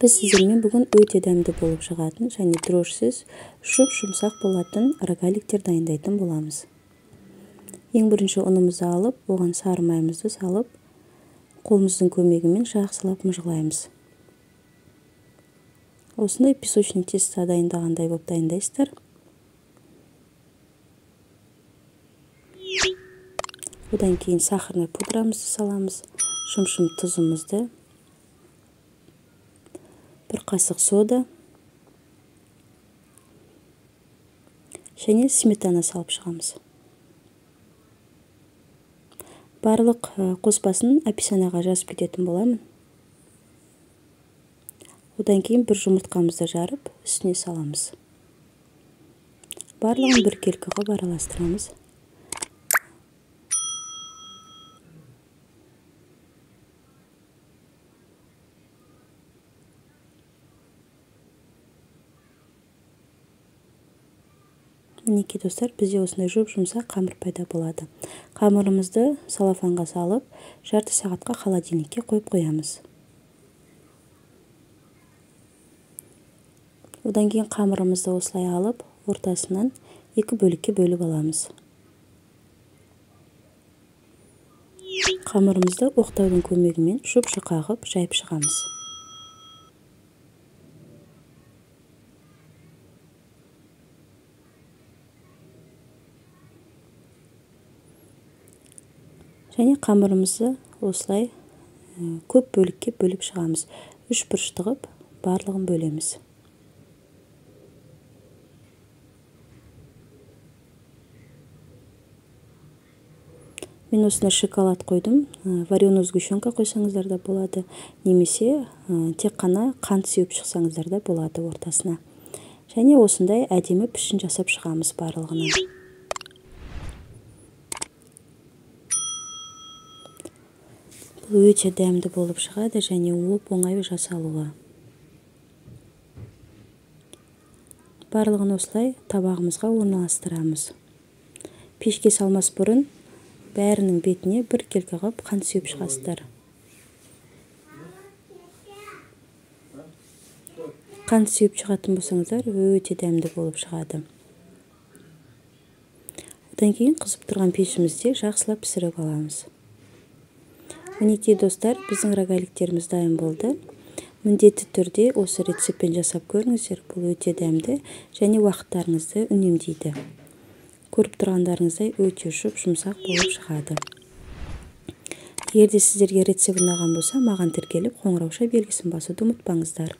Біз сіздермен бүгін өте дәмді болып шығатын және дрожсыз, жұмсақ болатын рогаликтер дайындайтын боламыз. Ең бірінші ұнымызды алып, оған сары майымызды салып, қолымыздың көмегімен жақсылап мыжғылаймыз. Осындай песочный тесто дайындағандай болып дайындайсыздар. Одан кейін сахарный пудрамызды саламыз, шым тұзымызды, бір қасық сода және сметана салып шығамыз. Барлық қоспасын описанияға жазып кететін боламын. Одан кейін бір жұмыртқамызды жарып, үстіне саламыз. Барлығын бір келкі қылып араластырамыз. Мінекей достар, бізде осындай жұмсақ қамыр пайда болады. Қамырымызды салафанға салып, жарты сағатқа холодильникке қойып қоямыз. Одан кейін қамырымызды осылай алып, ортасынан екі бөлікке бөліп аламыз. Қамырымызды оқтаудың көмегімен жұп-жұқа қағып жайып шығамыз. Және қамырымызды осылай көп бөлікке бөліп шығамыз. 3 бұрышты қылып барлығын бөлеміз. Мен осында шоколад қойдым. Вареный сгущенка қойсаңыздар да болады. Немесе тек қана қант сеуіп шықсаңыздар да болады ортасына. Және осындай әдемі пішін жасап шығамыз барлығынан. Бұл өте дәмді болып шығады және оп-оңай жасалуы. Барлығын осылай табағымызға орналастырамыз. Пешке салмас бұрын бәрінің бетіне бір келкі қылып қант сеуіп шығасыздар. Қант сеуіп шығатын болсаңыздар, өте дәмді болып шығады. Одан кейін қызып тұрған пешімізде жақсылап пісіріп аламыз. Мінекей достар, біздің рогаликтеріміз дайын болды. Міндетті түрде осы рецептпен жасап көріңіздер. Бұл өте дәмді және уақыттарыңызды үнемдейді. Көріп тұрғандарыңыздай өте жұмсақ болып шығады. Егер де сіздерге рецепт ұнаған болса, маған тіркеліп қоңырауша белгісін басуды ұмытпаңыздар.